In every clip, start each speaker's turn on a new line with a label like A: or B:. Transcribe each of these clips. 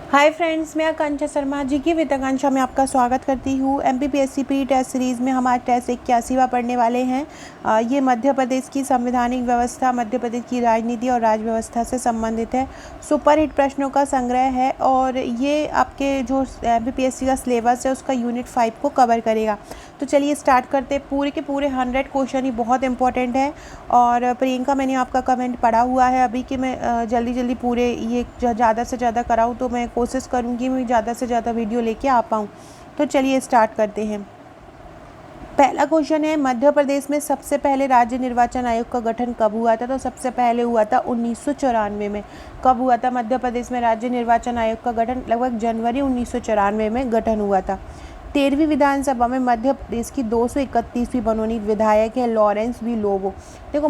A: Hi friends, मैं आकांक्षा शर्मा जी की वित्ताकांक्षा में आपका स्वागत करती हूँ। एमपीपीएससी प्री टेस्ट सीरीज़ में हमारे टेस्ट 81वां पढ़ने वाले हैं। ये मध्य प्रदेश की संवैधानिक व्यवस्था, मध्य प्रदेश की राजनीति और राज व्यवस्था से संबंधित है। सुपरहिट प्रश्नों का संग्रह है और ये आपके जो एमपीपीएससी का सिलेबस है उसका यूनिट 5 को कवर करेगा। तो चलिए स्टार्ट करते हैं। पूरे के पूरे 100 क्वेश्चन ही बहुत इंपॉर्टेंट है। और प्रियंका, मैंने आपका कमेंट पढ़ा हुआ है अभी कि मैं जल्दी जल्दी पूरे ये ज़्यादा से ज़्यादा कराऊँ, तो मैं कोशिश करूँगी मैं ज़्यादा से ज़्यादा वीडियो लेके आ पाऊँ। तो चलिए स्टार्ट करते हैं। पहला क्वेश्चन है, मध्य प्रदेश में सबसे पहले राज्य निर्वाचन आयोग का गठन कब हुआ था? तो सबसे पहले हुआ था 1994 में। कब हुआ था मध्य प्रदेश में राज्य निर्वाचन आयोग का गठन? लगभग जनवरी 1994 में गठन हुआ था। 13वीं विधानसभा में मध्य प्रदेश की 231वीं मनोनीत विधायक है लॉरेंस बी लोबो। देखो,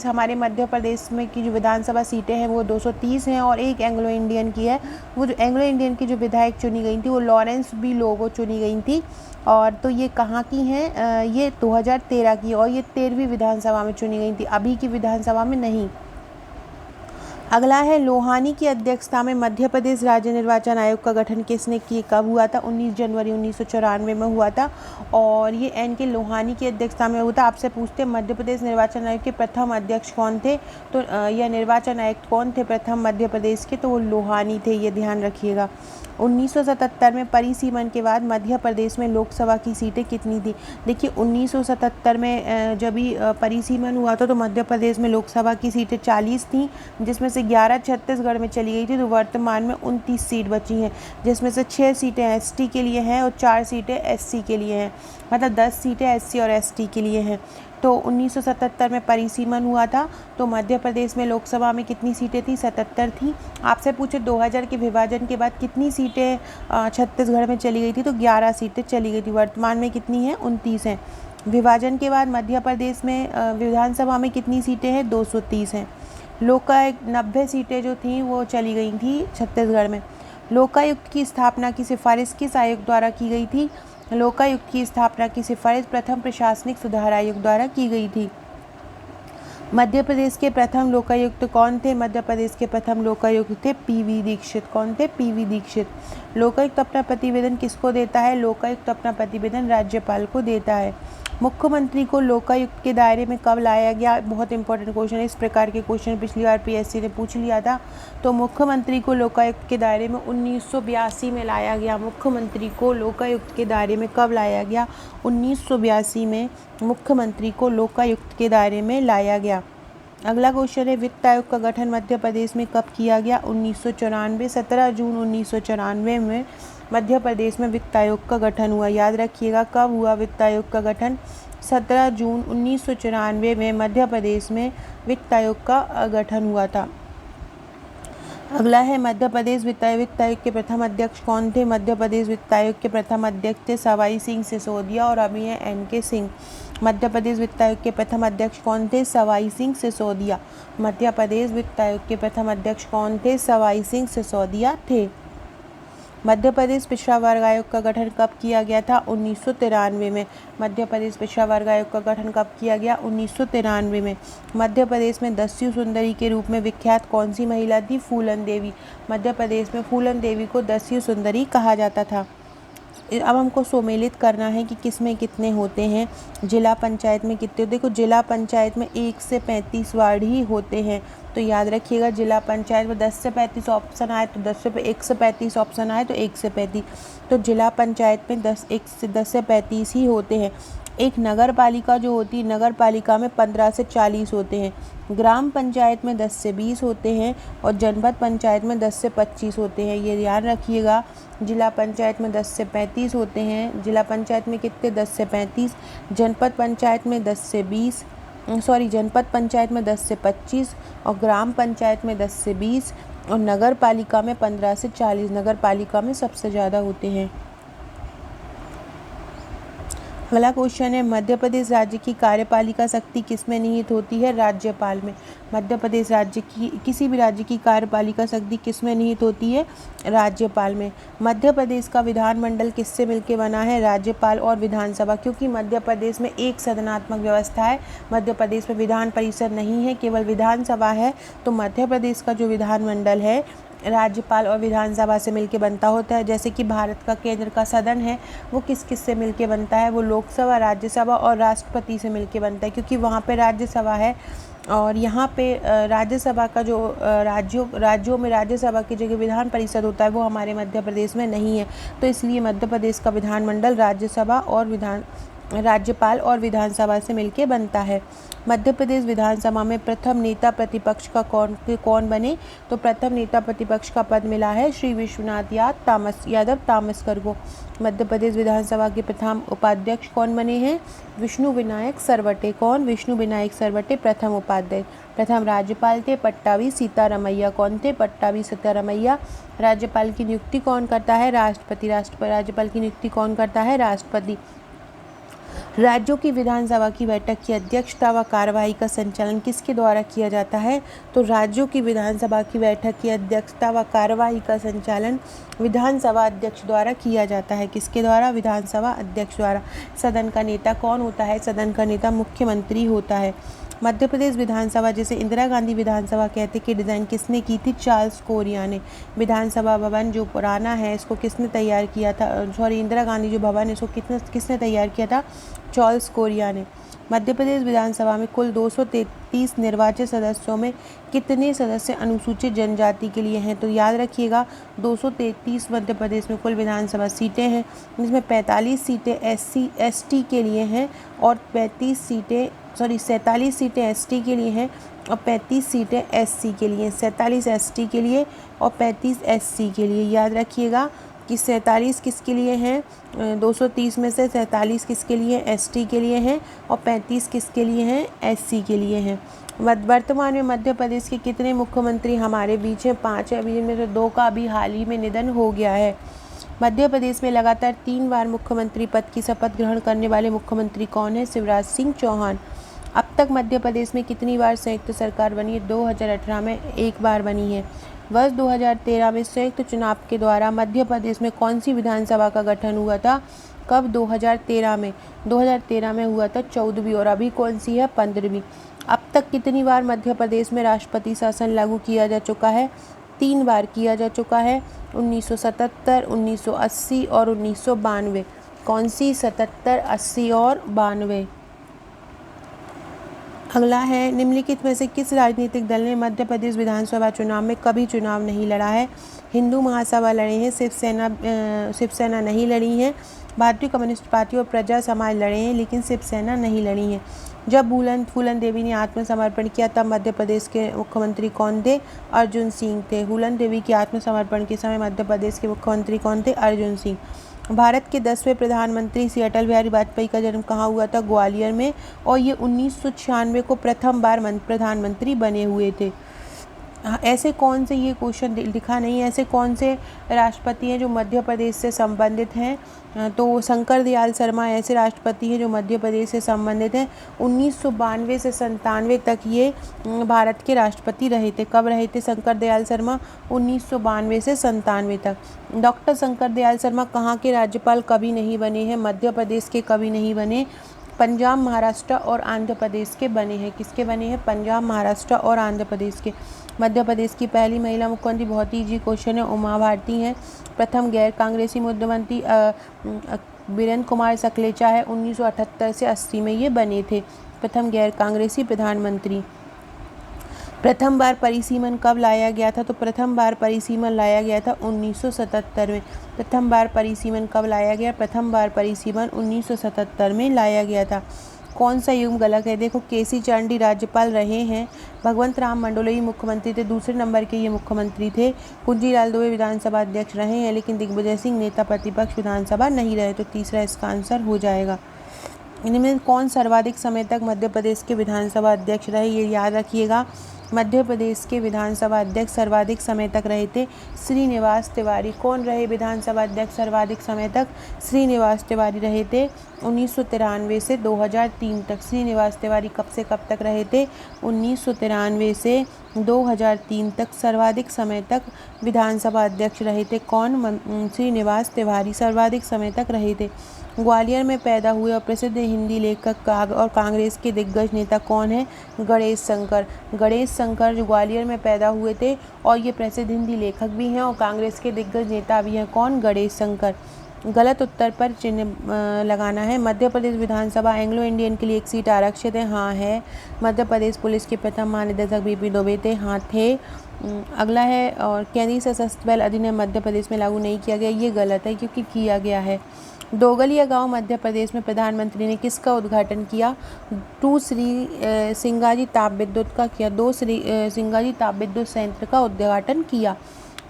A: हमारे मध्य प्रदेश में की जो विधानसभा सीटें हैं वो 230 हैं और एक एंग्लो इंडियन की है। वो जो एंग्लो इंडियन की जो विधायक चुनी गई थी वो लॉरेंस बी लोबो चुनी गई थी। और तो ये कहाँ की हैं? ये 2013 की, और ये 13वीं विधानसभा में चुनी गई थी, अभी की विधानसभा में नहीं। अगला है, लोहानी की अध्यक्षता में मध्य प्रदेश राज्य निर्वाचन आयोग का गठन किसने किया? कब हुआ था? 19 जनवरी 1994 में हुआ था। और ये एन के लोहानी की अध्यक्षता में हुआ था। आपसे पूछते हैं मध्य प्रदेश निर्वाचन आयोग के प्रथम अध्यक्ष कौन थे? तो यह निर्वाचन आयुक्त कौन थे प्रथम मध्य प्रदेश के? तो वो लोहानी थे, ये ध्यान रखिएगा। 1977 में परिसीमन के बाद मध्य प्रदेश में लोकसभा की सीटें कितनी थी? देखिए, 1977 में जब भी परिसीमन हुआ था तो मध्य प्रदेश में लोकसभा की सीटें 40 थीं, जिसमें से 11 छत्तीसगढ़ में चली गई थी। तो वर्तमान में 29 सीट बची हैं, जिसमें से 6 सीटें एसटी के लिए हैं और 4 सीटें एससी के लिए हैं। मतलब 10 सीटें एससी और एसटी के लिए हैं। तो 1977 में परिसीमन हुआ था। तो मध्य प्रदेश में लोकसभा में कितनी सीटें थी? 77 थी। आपसे पूछे 2000 के विभाजन के बाद कितनी सीटें छत्तीसगढ़ में चली गई थी? तो 11 सीटें चली गई थी। वर्तमान में कितनी हैं? 29 हैं। विभाजन के बाद मध्य प्रदेश में विधानसभा में कितनी सीटें हैं? 230 हैं। लोकायुक्त 90 सीटें जो थीं वो चली गई थी छत्तीसगढ़ में। लोकायुक्त की स्थापना की सिफारिश किस आयोग द्वारा की गई थी? लोकायुक्त की स्थापना की सिफारिश प्रथम प्रशासनिक सुधार आयोग द्वारा की गई थी। मध्य प्रदेश के प्रथम लोकायुक्त कौन थे? मध्य प्रदेश के प्रथम लोकायुक्त थे पीवी दीक्षित। कौन थे? पीवी दीक्षित। लोकायुक्त अपना प्रतिवेदन किसको देता है? लोकायुक्त अपना प्रतिवेदन राज्यपाल को देता है। मुख्यमंत्री को लोकायुक्त के दायरे में कब लाया गया? बहुत इंपॉर्टेंट क्वेश्चन है। इस प्रकार के क्वेश्चन पिछली बार पीएससी ने पूछ लिया था। तो मुख्यमंत्री को लोकायुक्त के दायरे में 1982 में लाया गया। मुख्यमंत्री को लोकायुक्त के दायरे में कब लाया गया? 1982 में मुख्यमंत्री को लोकायुक्त के दायरे में लाया गया। अगला क्वेश्चन है, वित्त आयोग का गठन मध्य प्रदेश में कब किया गया? 1994। 17 जून 1994 में मध्य प्रदेश में वित्त आयोग का गठन हुआ। याद रखिएगा, कब हुआ वित्त आयोग का गठन? 17 जून 1994 में मध्य प्रदेश में वित्त आयोग का गठन हुआ था। अगला है, मध्य प्रदेश वित्त आयोग के प्रथम अध्यक्ष कौन थे? मध्य प्रदेश वित्त आयोग के प्रथम अध्यक्ष थे सवाई सिंह सिसोदिया और अभी हैं एन.के. सिंह। मध्य प्रदेश वित्त आयोग के प्रथम अध्यक्ष कौन थे? सवाई सिंह सिसोदिया। मध्य प्रदेश वित्त आयोग के प्रथम अध्यक्ष कौन थे? सवाई सिंह सिसोदिया थे। मध्य प्रदेश पिछड़ा वर्ग आयोग का गठन कब किया गया था? 1993 में। मध्य प्रदेश पिछड़ा वर्ग आयोग का गठन कब किया गया? 1993 में। मध्य प्रदेश में दस्यु सुंदरी के रूप में विख्यात कौन सी महिला थी? फूलन देवी। मध्य प्रदेश में फूलन देवी को दस्यु सुंदरी कहा जाता था। अब हमको सम्मिलित करना है कि किस में कितने होते हैं, जिला पंचायत में कितने। देखो, जिला पंचायत में 1 से 35 वार्ड ही होते हैं। तो याद रखिएगा, जिला पंचायत में 10 से 35 ऑप्शन आए तो 10 से 1 से 35 ऑप्शन आए तो 1 से 35। तो जिला पंचायत में 10 से 35 ही होते हैं। एक नगर पालिका जो होती है, नगर पालिका में 15 से 40 होते हैं। ग्राम पंचायत में 10 से 20 होते हैं और जनपद पंचायत में 10 से 25 होते हैं। ये ध्यान रखिएगा, जिला पंचायत में 10 से 35 होते हैं। जिला पंचायत में कितने? 10 से 35। जनपद पंचायत में 10 से 20, जनपद पंचायत में 10 से 25 और ग्राम पंचायत में 10 से 20 और नगर पालिका में 15 से 40। नगर पालिका में सबसे ज़्यादा होते हैं। अगला क्वेश्चन है, मध्य प्रदेश राज्य की कार्यपालिका शक्ति किसमें निहित होती है? राज्यपाल में। मध्य प्रदेश राज्य की किसी भी राज्य की कार्यपालिका शक्ति किसमें निहित होती है? राज्यपाल में। मध्य प्रदेश का विधानमंडल किससे मिलकर बना है? राज्यपाल और विधानसभा। क्योंकि मध्य प्रदेश में एक सदनात्मक व्यवस्था है, मध्य प्रदेश में विधान परिषद नहीं है, केवल विधानसभा है। तो मध्य प्रदेश का जो विधानमंडल है राज्यपाल और विधानसभा से मिलके बनता होता है। जैसे कि भारत का केंद्र का सदन है वो किस किस से मिलके बनता है, वो लोकसभा, राज्यसभा और राष्ट्रपति से मिलके बनता है, क्योंकि वहाँ पे राज्यसभा है और यहाँ पे राज्यसभा का जो राज्यों में राज्यसभा की जगह विधान परिषद होता है वो हमारे मध्य प्रदेश में नहीं है। तो इसलिए मध्य प्रदेश का विधानमंडल राज्यपाल और विधानसभा से मिलके बनता है। मध्य प्रदेश विधानसभा में प्रथम नेता प्रतिपक्ष का कौन बने, तो प्रथम नेता प्रतिपक्ष का पद मिला है श्री विश्वनाथ यादव तामसकर को। मध्य प्रदेश विधानसभा के प्रथम उपाध्यक्ष कौन बने हैं, विष्णु विनायक सरवटे। कौन, विष्णु विनायक सरवटे प्रथम उपाध्यक्ष। प्रथम राज्यपाल थे पट्टाभी सीतारामैया। कौन थे, पट्टाभी सीतारामैया। राज्यपाल की नियुक्ति कौन करता है, राष्ट्रपति। राज्यपाल की नियुक्ति कौन करता है, राष्ट्रपति। राज्यों की विधानसभा की बैठक की अध्यक्षता व कार्यवाही का संचालन किसके द्वारा किया जाता है, तो राज्यों की विधानसभा की बैठक की अध्यक्षता व कार्यवाही का संचालन विधानसभा अध्यक्ष द्वारा किया जाता है। किसके द्वारा, विधानसभा अध्यक्ष द्वारा। सदन का नेता कौन होता है, सदन का नेता मुख्यमंत्री होता है। मध्य प्रदेश विधानसभा, जिसे इंदिरा गांधी विधानसभा कहते, की डिज़ाइन किसने की थी, चार्ल्स कोरिया ने। विधानसभा भवन जो पुराना है इसको किसने तैयार किया था, इंदिरा गांधी जो भवन है इसको किसने तैयार किया था, चार्ल्स कोरिया ने। मध्य प्रदेश विधानसभा में कुल 233 निर्वाचित सदस्यों में कितने सदस्य अनुसूचित जनजाति के लिए हैं, तो याद रखिएगा 233 मध्य प्रदेश में कुल विधानसभा सीटें हैं, जिसमें 45 सीटें SC/ST के लिए हैं और 47 सीटें ST के लिए हैं और 35 सीटें SC के लिए। 47 ST के लिए और 35 SC के लिए। याद रखिएगा कि 47 किसके लिए हैं, 230 में से 47 किसके लिए, ST के लिए हैं और 35 किसके लिए हैं, SC के लिए हैं। वर्तमान में मध्य प्रदेश के कितने मुख्यमंत्री हमारे बीच हैं, 5 है, अभी इनमें से 2 का अभी हाल ही में निधन हो गया है। मध्य प्रदेश में लगातार 3 बार मुख्यमंत्री पद की शपथ ग्रहण करने वाले मुख्यमंत्री कौन है, शिवराज सिंह चौहान। अब तक मध्य प्रदेश में कितनी बार संयुक्त सरकार बनी है, 2018 में 1 बार बनी है। वर्ष 2013 में संयुक्त चुनाव के द्वारा मध्य प्रदेश में कौन सी विधानसभा का गठन हुआ था, कब, 2013 में। 2013 में हुआ था 14वीं और अभी कौन सी है, 15वीं। अब तक कितनी बार मध्य प्रदेश में राष्ट्रपति शासन लागू किया जा चुका है, 3 बार किया जा चुका है, 1977, 1980 और 1992। कौन सी, 77, 80 और 92। अगला है, निम्नलिखित में से किस राजनीतिक दल ने मध्य प्रदेश विधानसभा चुनाव में कभी चुनाव नहीं लड़ा है, हिंदू महासभा लड़े हैं, शिवसेना नहीं लड़ी है, भारतीय कम्युनिस्ट पार्टी और प्रजा समाज लड़े हैं लेकिन शिवसेना नहीं लड़ी है। जब फूलन देवी ने आत्मसमर्पण किया तब मध्य प्रदेश के मुख्यमंत्री कौन थे, अर्जुन सिंह थे। फूलन देवी के आत्मसमर्पण के समय मध्य प्रदेश के मुख्यमंत्री कौन थे, अर्जुन सिंह। भारत के 10वें प्रधानमंत्री श्री अटल बिहारी वाजपेयी का जन्म कहाँ हुआ था, ग्वालियर में, और ये 1996 को प्रथम बार प्रधानमंत्री बने हुए थे। ऐसे कौन से, ये क्वेश्चन लिखा नहीं है, ऐसे कौन से राष्ट्रपति हैं जो मध्य प्रदेश से संबंधित हैं, तो शंकर दयाल शर्मा ऐसे राष्ट्रपति हैं जो मध्य प्रदेश से संबंधित हैं। 1992 से 97 तक ये भारत के राष्ट्रपति रहे थे। कब रहे थे शंकर दयाल शर्मा, 1992 से 97 तक। डॉक्टर शंकर दयाल शर्मा कहाँ के राज्यपाल कभी नहीं बने हैं, मध्य प्रदेश के कभी नहीं बने, पंजाब, महाराष्ट्र और आंध्र प्रदेश के बने हैं। किसके बने हैं, पंजाब, महाराष्ट्र और आंध्र प्रदेश के। मध्य प्रदेश की पहली महिला मुख्यमंत्री, बहुत ही इजी क्वेश्चन है, उमा भारती हैं। प्रथम गैर कांग्रेसी मुख्यमंत्री वीरेंद्र कुमार सकलेचा है, 1978 से 80 में ये बने थे प्रथम गैर कांग्रेसी प्रधानमंत्री। प्रथम बार परिसीमन कब लाया गया था, तो प्रथम बार परिसीमन लाया गया था 1977 में। प्रथम बार परिसीमन कब लाया गया, प्रथम बार परिसीमन 1977 में लाया गया था। कौन सा युग्म गलत है, देखो केसी चांडी राज्यपाल रहे हैं, भगवंत राम मंडलोई मुख्यमंत्री थे, दूसरे नंबर के ये मुख्यमंत्री थे। कुंजीलाल दुबे विधानसभा अध्यक्ष रहे हैं लेकिन दिग्विजय सिंह नेता प्रतिपक्ष विधानसभा नहीं रहे, तो तीसरा इसका आंसर हो जाएगा। इनमें कौन सर्वाधिक समय तक मध्य प्रदेश के विधानसभा अध्यक्ष रहे, ये याद रखिएगा। मध्य प्रदेश के विधानसभा अध्यक्ष सर्वाधिक समय तक रहे थे श्रीनिवास तिवारी। कौन रहे विधानसभा अध्यक्ष सर्वाधिक समय तक, श्रीनिवास तिवारी रहे थे 1993 से 2003 तक। श्रीनिवास तिवारी कब से कब तक रहे थे, 1993 से 2003 तक सर्वाधिक समय तक विधानसभा अध्यक्ष रहे थे। कौन, श्रीनिवास तिवारी सर्वाधिक समय तक रहे थे। ग्वालियर में पैदा हुए और प्रसिद्ध हिंदी लेखक और कांग्रेस के दिग्गज नेता कौन है? गणेश शंकर। गणेश शंकर जो ग्वालियर में पैदा हुए थे और ये प्रसिद्ध हिंदी लेखक भी हैं और कांग्रेस के दिग्गज नेता भी हैं। कौन? गणेश शंकर। गलत उत्तर पर चिन्ह लगाना है। मध्य प्रदेश विधानसभा एंग्लो इंडियन के लिए एक सीट आरक्षित है। हाँ है। मध्य प्रदेश पुलिस के प्रथम महानिदेशक बीपी दुबे थे। हाँ थे। अगला है, और केंद्रीय सशस्त्र बल अधिनियम मध्य प्रदेश में लागू नहीं किया गया। ये गलत है क्योंकि किया गया है। दोगलिया गांव मध्य प्रदेश में प्रधानमंत्री ने किसका उद्घाटन किया? 2 श्री सिंगाजी ताप विद्युत का किया। 2 श्री सिंगाजी ताप विद्युत संयंत्र का उद्घाटन किया।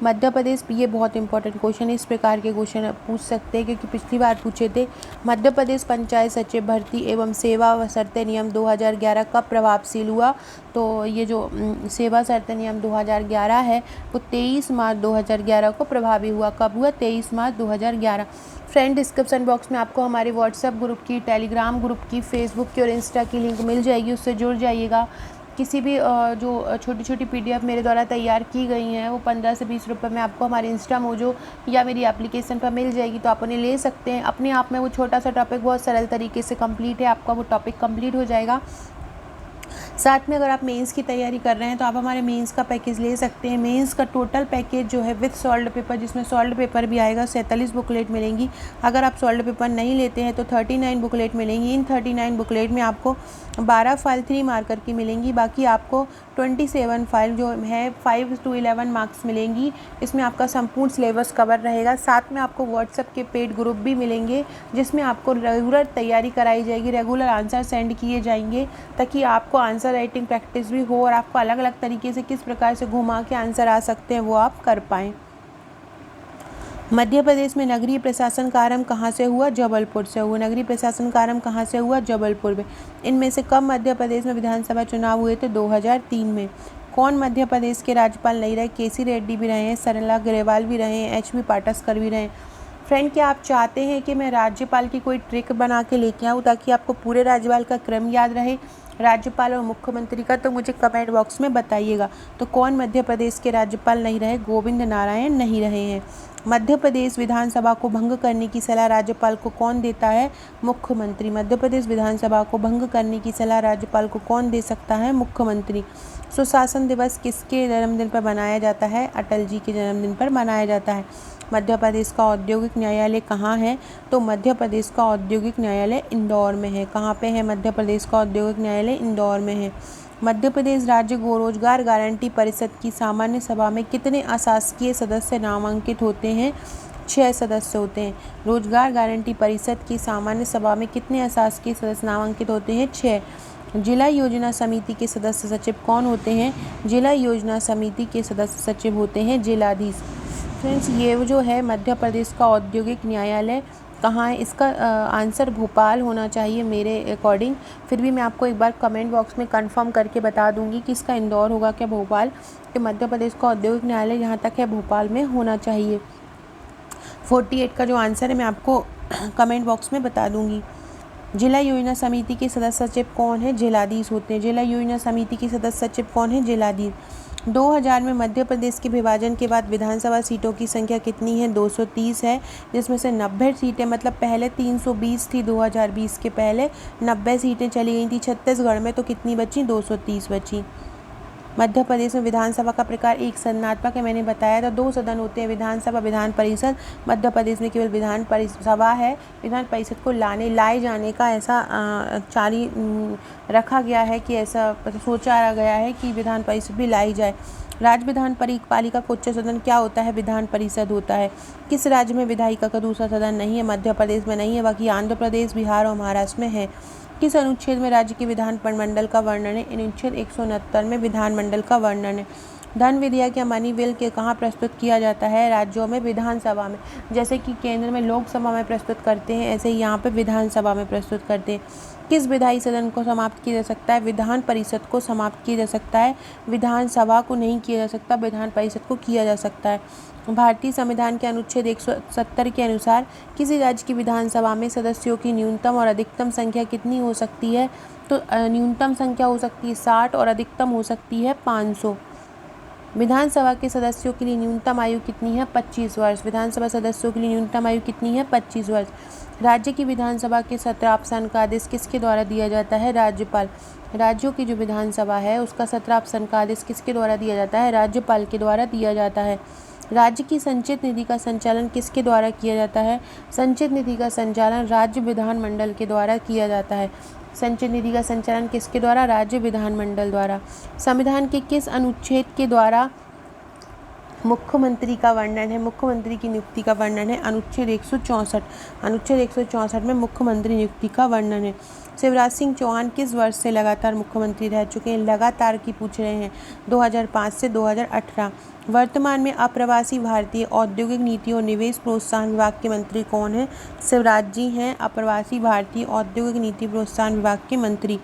A: मध्य प्रदेश, ये बहुत इंपॉर्टेंट क्वेश्चन है, इस प्रकार के क्वेश्चन पूछ सकते हैं क्योंकि पिछली बार पूछे थे। मध्य प्रदेश पंचायत सचिव भर्ती एवं सेवा व शर्तें नियम 2011 कब प्रभावशील हुआ? तो ये जो सेवा शर्तें नियम 2011 है वो 23 मार्च 2011 को प्रभावी हुआ। कब हुआ? 23 मार्च 2011। फ्रेंड, डिस्क्रिप्शन बॉक्स में आपको हमारे व्हाट्सएप ग्रुप की, टेलीग्राम ग्रुप की, फेसबुक की और इंस्टा की लिंक मिल जाएगी, उससे जुड़ जाइएगा। किसी भी जो छोटी छोटी PDF मेरे द्वारा तैयार की गई हैं वो 15 से 20 रुपये में आपको हमारे इंस्टा मोजो या मेरी एप्लीकेशन पर मिल जाएगी, तो आप उन्हें ले सकते हैं। अपने आप में वो छोटा सा टॉपिक बहुत सरल तरीके से कंप्लीट है, आपका वो टॉपिक कंप्लीट हो जाएगा। साथ में अगर आप मेंस की तैयारी कर रहे हैं तो आप हमारे मेंस का पैकेज ले सकते हैं। मेंस का टोटल पैकेज जो है विथ सॉल्व्ड पेपर, जिसमें सॉल्व्ड पेपर भी आएगा, 47 बुकलेट मिलेंगी। अगर आप सॉल्व्ड पेपर नहीं लेते हैं तो 39 बुकलेट मिलेंगी। इन 39 बुकलेट में आपको 12 फाइल 3 मार्कर की मिलेंगी, बाकी आपको 27 फाइल जो है 5 to 11 मार्क्स मिलेंगी। इसमें आपका संपूर्ण सिलेबस कवर रहेगा। साथ में आपको व्हाट्सएप के पेड ग्रुप भी मिलेंगे जिसमें आपको रेगुलर तैयारी कराई जाएगी, रेगुलर आंसर सेंड किए जाएंगे ताकि आपको आंसर राइटिंग प्रैक्टिस भी हो और आपको अलग अलग तरीके से किस प्रकार से घुमा के आंसर आ सकते हैं वो आप कर पाएँ। मध्य प्रदेश में नगरीय प्रशासन का आरंभ कहाँ से हुआ? जबलपुर से हुआ। नगरीय प्रशासन का आरंभ कहाँ से हुआ? जबलपुर में। इनमें से कब मध्य प्रदेश में विधानसभा चुनाव हुए थे? 2003 में। कौन मध्य प्रदेश के राज्यपाल नहीं रहे? केसी रेड्डी भी रहे हैं, सरला ग्रेवाल भी रहे हैं, HB पाटस्कर भी रहे हैं। फ्रेंड, क्या आप चाहते हैं कि मैं राज्यपाल की कोई ट्रिक बना के लेके आऊँ ताकि आपको पूरे राज्यपाल का क्रम याद रहे, राज्यपाल और मुख्यमंत्री का? तो मुझे कमेंट बॉक्स में बताइएगा। तो कौन मध्य प्रदेश के राज्यपाल नहीं रहे? गोविंद नारायण नहीं रहे हैं। मध्य प्रदेश विधानसभा को भंग करने की सलाह राज्यपाल को कौन देता है? मुख्यमंत्री। मध्य प्रदेश विधानसभा को भंग करने की सलाह राज्यपाल को कौन दे सकता है? मुख्यमंत्री। सुशासन दिवस किसके जन्मदिन पर मनाया जाता है? अटल जी के जन्मदिन पर मनाया जाता है। मध्य प्रदेश का औद्योगिक न्यायालय कहाँ है? तो मध्य प्रदेश का औद्योगिक न्यायालय इंदौर में है। कहाँ पे है मध्य प्रदेश का औद्योगिक न्यायालय? इंदौर में है। मध्य प्रदेश राज्य रोजगार गारंटी परिषद की सामान्य सभा में कितने अशासकीय सदस्य नामांकित होते हैं? 6 सदस्य होते हैं। रोजगार गारंटी परिषद की सामान्य सभा में कितने अशासकीय सदस्य नामांकित होते हैं? 6। जिला योजना समिति के सदस्य सचिव कौन होते हैं? जिला योजना समिति के सदस्य सचिव होते हैं जिलाधीश। फ्रेंड्स, ये जो है मध्य प्रदेश का औद्योगिक न्यायालय कहाँ है? इसका आंसर भोपाल होना चाहिए मेरे अकॉर्डिंग। फिर भी मैं आपको एक बार कमेंट बॉक्स में कंफर्म करके बता दूंगी कि इसका इंदौर होगा क्या भोपाल, कि मध्य प्रदेश का औद्योगिक न्यायालय जहाँ तक है भोपाल में होना चाहिए। 48 का जो आंसर है मैं आपको कमेंट बॉक्स में बता दूंगी। जिला योजना समिति के सदस्य सचिव कौन है? जिलाधीश होते हैं। जिला योजना समिति के सदस्य सचिव कौन है? जिलाधीश। 2000 में मध्य प्रदेश के विभाजन के बाद विधानसभा सीटों की संख्या कितनी है? 230 है, जिसमें से 90 सीटें, मतलब पहले 320 थी, 2020 के पहले 90 सीटें चली गई थी छत्तीसगढ़ में, तो कितनी बची? 230 बची। मध्य प्रदेश में विधानसभा का प्रकार एक सदनात्मक है, मैंने बताया था। 2 सदन होते हैं, विधानसभा, विधान परिषद। मध्य प्रदेश में केवल विधान सभा है। विधान परिषद को लाए जाने का ऐसा रखा गया है कि ऐसा सोचा गया है कि विधान परिषद भी लाई जाए। राज्य विधान पालिका का उच्च सदन क्या होता है? विधान परिषद होता है। किस राज्य में विधायिका का दूसरा सदन नहीं है? मध्य प्रदेश में नहीं है, बाकी आंध्र प्रदेश, बिहार और महाराष्ट्र में है। किस अनुच्छेद में राज्य के विधान मंडल का वर्णन है? अनुच्छेद 169 में विधानमंडल का वर्णन है। धन विधेयक या मनी बिल के कहाँ प्रस्तुत किया जाता है? राज्यों में, विधानसभा में। जैसे कि केंद्र में लोकसभा में प्रस्तुत करते हैं, ऐसे ही यहाँ पे विधानसभा में प्रस्तुत करते हैं। किस विधायी सदन को समाप्त किया जा सकता है? विधान परिषद को समाप्त किया जा सकता है, विधानसभा को नहीं किया जा सकता, विधान परिषद को किया जा सकता है। भारतीय संविधान के अनुच्छेद 170 के अनुसार किसी राज्य की विधानसभा में सदस्यों की न्यूनतम और अधिकतम संख्या कितनी हो सकती है? तो न्यूनतम संख्या हो सकती है 60 और अधिकतम हो सकती है 500। विधानसभा के सदस्यों के लिए न्यूनतम आयु कितनी है? 25 वर्ष। विधानसभा सदस्यों के लिए न्यूनतम आयु कितनी है? 25 वर्ष। राज्य की विधानसभा के सत्रावसान का आदेश किसके द्वारा दिया जाता है? राज्यपाल। राज्यों की जो विधानसभा है उसका सत्रावसान का आदेश किसके द्वारा दिया जाता है? राज्यपाल के द्वारा दिया जाता है। राज्य की संचित निधि का संचालन किसके द्वारा किया जाता है? संचित निधि का संचालन राज्य विधानमंडल के द्वारा किया जाता है। संचित निधि का संचालन किसके द्वारा? राज्य विधानमंडल द्वारा। संविधान के किस अनुच्छेद के द्वारा मुख्यमंत्री का वर्णन है? मुख्यमंत्री की नियुक्ति का वर्णन है अनुच्छेद 164। अनुच्छेद 164 में मुख्यमंत्री नियुक्ति का वर्णन है। शिवराज सिंह चौहान किस वर्ष से लगातार मुख्यमंत्री रह चुके हैं? लगातार की पूछ रहे हैं, 2005 से 2018। वर्तमान में अप्रवासी भारतीय औद्योगिक नीति और निवेश प्रोत्साहन विभाग के मंत्री कौन हैं? शिवराज जी हैं अप्रवासी भारतीय औद्योगिक नीति प्रोत्साहन विभाग के मंत्री।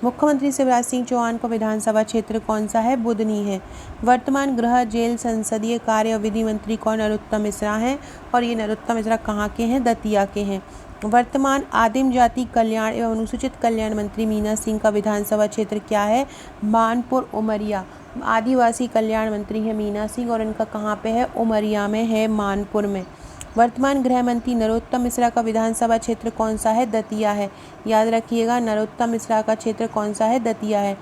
A: मुख्यमंत्री शिवराज सिंह चौहान का विधानसभा क्षेत्र कौन सा है? बुधनी है। वर्तमान गृह, जेल, संसदीय कार्य और विधि मंत्री कौन? नरोत्तम मिश्रा हैं, और ये नरोत्तम मिश्रा कहाँ के हैं? दतिया के हैं। वर्तमान आदिम जाति कल्याण एवं अनुसूचित कल्याण मंत्री मीना सिंह का विधानसभा क्षेत्र क्या है? मानपुर उमरिया। आदिवासी कल्याण मंत्री है मीना सिंह, और इनका कहाँ पे है? उमरिया में है, मानपुर में। वर्तमान गृह मंत्री नरोत्तम मिश्रा का विधानसभा क्षेत्र कौन सा है? दतिया है। याद रखिएगा, नरोत्तम मिश्रा का क्षेत्र कौन सा है? दतिया है।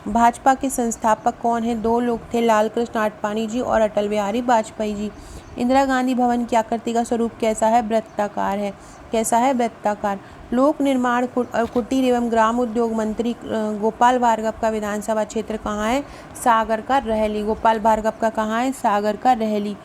A: भाजपा के संस्थापक कौन है? दो लोग थे, लाल कृष्ण आडवाणी जी और अटल बिहारी वाजपेयी जी। इंदिरा गांधी भवन की आकृति का स्वरूप कैसा है? वृत्ताकार है। कैसा है? वृत्ताकार। लोक निर्माण और कुटीर एवं ग्राम उद्योग मंत्री गोपाल भार्गव का विधानसभा क्षेत्र कहाँ है? सागर का रहली। गोपाल भार्गव का कहाँ है? सागर का रहली।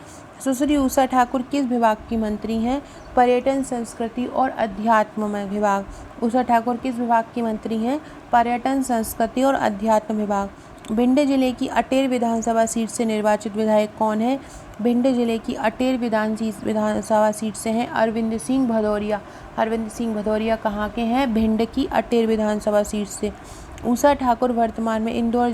A: सुश्री उषा ठाकुर किस विभाग की मंत्री हैं? पर्यटन, संस्कृति और अध्यात्म विभाग। उषा ठाकुर किस विभाग की मंत्री हैं? पर्यटन, संस्कृति और अध्यात्म विभाग। भिंड जिले की अटेर विधानसभा सीट से निर्वाचित विधायक कौन है? भिंड जिले की अटेर विधानसभा सीट से हैं अरविंद सिंह भदौरिया। अरविंद सिंह भदौरिया कहाँ के हैं? भिंड की अटेर विधानसभा सीट से। उषा ठाकुर वर्तमान में इंदौर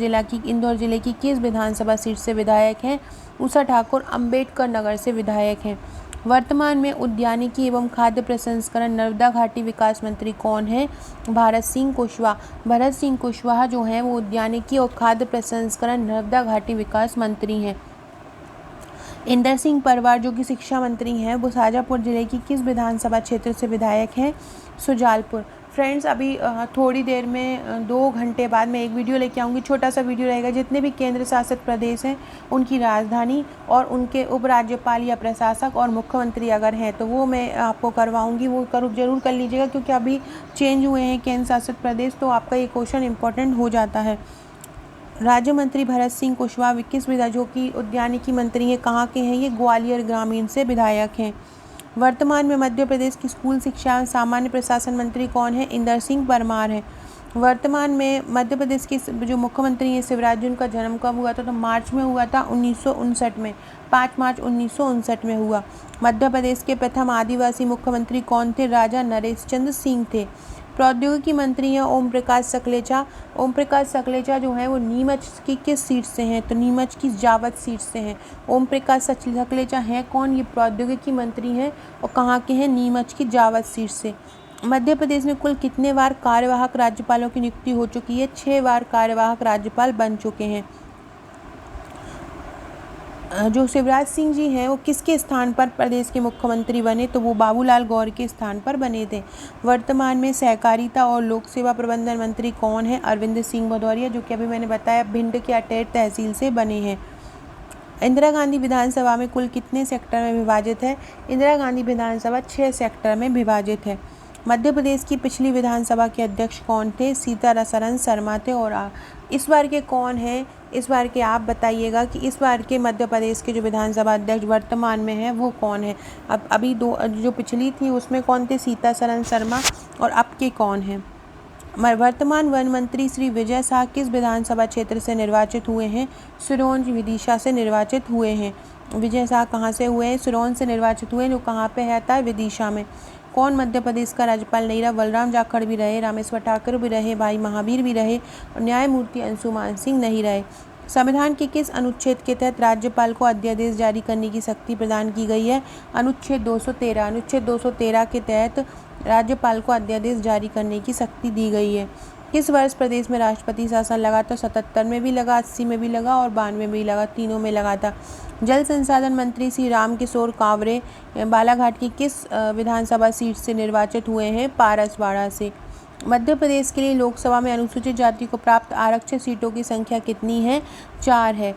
A: जिले की किस विधानसभा सीट से विधायक हैं? उषा ठाकुर अम्बेडकर नगर से विधायक हैं। वर्तमान में उद्यानिकी एवं खाद्य प्रसंस्करण नर्मदा घाटी विकास मंत्री कौन है? भरत सिंह कुशवाहा। भरत सिंह कुशवाहा जो हैं वो उद्यानिकी और खाद्य प्रसंस्करण नर्मदा घाटी विकास मंत्री हैं। इंदर सिंह परमार जो कि शिक्षा मंत्री हैं वो शाजापुर जिले की किस विधानसभा क्षेत्र से विधायक हैं? सुजालपुर। फ्रेंड्स, अभी थोड़ी देर में 2 घंटे बाद मैं एक वीडियो लेके आऊँगी। छोटा सा वीडियो रहेगा, जितने भी केंद्र शासित प्रदेश हैं उनकी राजधानी और उनके उपराज्यपाल या प्रशासक और मुख्यमंत्री अगर हैं तो वो मैं आपको करवाऊँगी। वो जरूर कर लीजिएगा, क्योंकि अभी चेंज हुए हैं केंद्र शासित प्रदेश, तो आपका ये क्वेश्चन इंपॉर्टेंट हो जाता है। राज्य मंत्री भरत सिंह कुशवाहा किस विधायक जो कि उद्यानिकी मंत्री हैं कहाँ के हैं? ये ग्वालियर ग्रामीण से विधायक हैं। वर्तमान में मध्य प्रदेश की स्कूल शिक्षा एवं सामान्य प्रशासन मंत्री कौन है? इंदर सिंह परमार है। वर्तमान में मध्य प्रदेश के जो मुख्यमंत्री हैं शिवराज जी, उनका जन्म कब हुआ था? तो मार्च में हुआ था 1959 में, 5 मार्च 1959 में हुआ। मध्य प्रदेश के प्रथम आदिवासी मुख्यमंत्री कौन थे? राजा नरेश चंद्र सिंह थे। प्रौद्योगिकी मंत्री हैं ओम प्रकाश सकलेचा। ओम प्रकाश सकलेचा जो हैं वो नीमच की किस सीट से हैं? तो नीमच की जावत सीट से हैं। ओम प्रकाश सकलेचा हैं कौन? ये प्रौद्योगिकी मंत्री हैं और कहाँ के हैं? नीमच की जावत सीट से। मध्य प्रदेश में कुल कितने बार कार्यवाहक राज्यपालों की नियुक्ति हो चुकी है? 6 बार कार्यवाहक राज्यपाल बन चुके हैं। जो शिवराज सिंह जी हैं वो किसके स्थान पर प्रदेश के मुख्यमंत्री बने? तो वो बाबूलाल गौर के स्थान पर बने थे। वर्तमान में सहकारिता और लोक सेवा प्रबंधन मंत्री कौन है? अरविंद सिंह भदौरिया, जो कि अभी मैंने बताया भिंड के अटेर तहसील से बने हैं। इंदिरा गांधी विधानसभा में कुल कितने सेक्टर में विभाजित है? इंदिरा गांधी विधानसभा 6 सेक्टर में विभाजित है। मध्य प्रदेश की पिछली विधानसभा के अध्यक्ष कौन थे? सीतारमण शर्मा थे। और इस बार के कौन हैं? इस बार के आप बताइएगा कि इस बार के मध्य प्रदेश के जो विधानसभा अध्यक्ष वर्तमान में हैं वो कौन है? अब अभी जो पिछली थी उसमें कौन थे? सीतारमण शर्मा। और अब के कौन हैं? वर्तमान वन मंत्री श्री विजय शाह किस विधानसभा क्षेत्र से निर्वाचित हुए हैं? सिरोंज विदिशा से निर्वाचित हुए हैं। विजय शाह कहाँ से हुए हैं? सिरोंज से निर्वाचित हुए, जो कहाँ पे रहता है? विदिशा में। कौन मध्य प्रदेश का राज्यपाल नहीं रहा? बलराम जाखड़ भी रहे, रामेश्वर ठाकुर भी रहे, भाई महावीर भी रहे और न्यायमूर्ति अंशुमान सिंह नहीं रहे। संविधान के किस अनुच्छेद के तहत राज्यपाल को अध्यादेश जारी करने की शक्ति प्रदान की गई है? अनुच्छेद 213। अनुच्छेद 213 के तहत राज्यपाल को अध्यादेश जारी करने की शक्ति दी गई है। किस वर्ष प्रदेश में राष्ट्रपति शासन लगा? तो 77 में भी लगा, 80 में भी लगा और 92 में भी लगा, तीनों में लगा था। जल संसाधन मंत्री श्री रामकिशोर कांवरे बालाघाट की किस विधानसभा सीट से निर्वाचित हुए हैं? पारसवाड़ा से। मध्य प्रदेश के लिए लोकसभा में अनुसूचित जाति को प्राप्त आरक्षित सीटों की संख्या कितनी है? 4 है।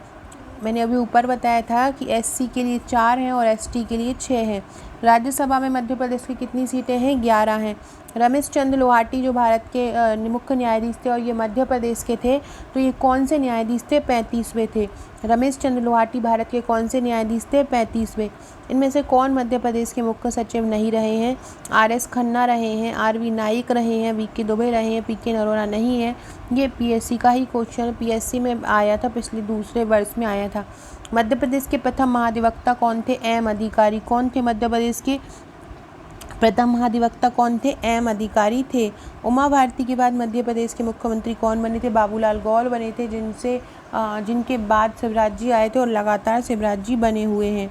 A: मैंने अभी ऊपर बताया था कि एससी के लिए 4 हैं और एसटी के लिए 6 हैं। राज्यसभा में मध्य प्रदेश की कितनी सीटें हैं? 11 हैं। रमेश चंद्र लोहाटी जो भारत के मुख्य न्यायाधीश थे और ये मध्य प्रदेश के थे, तो ये कौन से न्यायाधीश थे? 35वें थे। रमेश चंद्र लोहाटी भारत के कौन से न्यायाधीश थे? 35वें। इनमें से कौन मध्य प्रदेश के मुख्य सचिव नहीं रहे हैं? आरएस खन्ना रहे हैं, आरवी नाइक रहे हैं, वीके दुबे रहे हैं, पीके नरोरा नहीं है। ये पीएससी का ही क्वेश्चन, पीएससी में आया था, पिछले दूसरे वर्ष में आया था। मध्य प्रदेश के प्रथम महाधिवक्ता कौन थे? एम अधिकारी। कौन थे मध्य प्रदेश के प्रथम महाधिवक्ता? कौन थे? एम अधिकारी थे। उमा भारती के बाद मध्य प्रदेश के मुख्यमंत्री कौन बने थे? बाबूलाल गौर बने थे, जिनके बाद शिवराज जी आए थे और लगातार शिवराज जी बने हुए हैं।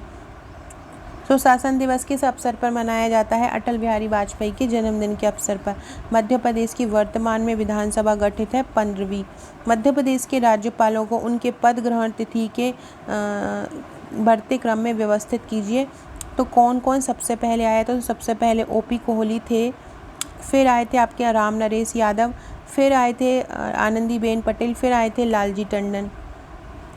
A: सुशासन दिवस किस अवसर पर मनाया जाता है? अटल बिहारी वाजपेयी के जन्मदिन के अवसर पर। मध्य प्रदेश की वर्तमान में विधानसभा गठित है 15वीं। मध्य प्रदेश के राज्यपालों को उनके पद ग्रहण तिथि के बढ़ते क्रम में व्यवस्थित कीजिए। तो कौन कौन सबसे पहले आया था? तो सबसे पहले ओपी कोहली थे, फिर आए थे आपके राम नरेश यादव, फिर आए थे आनंदीबेन पटेल, फिर आए थे लालजी टंडन।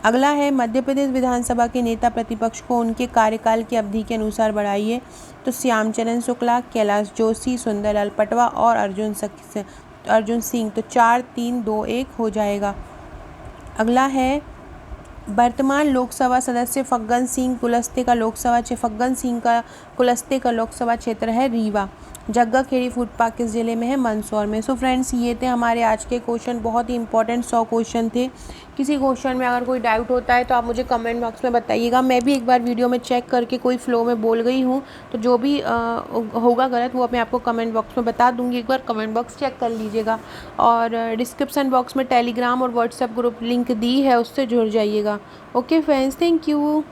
A: अगला है मध्य प्रदेश विधानसभा के नेता प्रतिपक्ष को उनके कार्यकाल की अवधि के अनुसार बढ़ाइए। तो श्यामचरण शुक्ला, कैलाश जोशी, सुंदरलाल पटवा और अर्जुन सिंह। तो 4, 3, 2, 1 हो जाएगा। अगला है वर्तमान लोकसभा सदस्य फग्गन सिंह कुलस्ते का लोकसभा क्षेत्र है रीवा। जग्गा खेड़ी फूड पार्क किस जिले में है? मंदसौर में। सो फ्रेंड्स, ये थे हमारे आज के क्वेश्चन, बहुत ही इंपॉर्टेंट 100 क्वेश्चन थे। किसी क्वेश्चन में अगर कोई डाउट होता है तो आप मुझे कमेंट बॉक्स में बताइएगा। मैं भी एक बार वीडियो में चेक करके कोई फ्लो में बोल गई हूँ, तो जो भी होगा गलत वो मैं आपको कमेंट बॉक्स में बता दूँगी। एक बार कमेंट बॉक्स चेक कर लीजिएगा और डिस्क्रिप्शन बॉक्स में टेलीग्राम और व्हाट्सएप ग्रुप लिंक दी है, उससे जुड़ जाइएगा। Okay friends, thank you.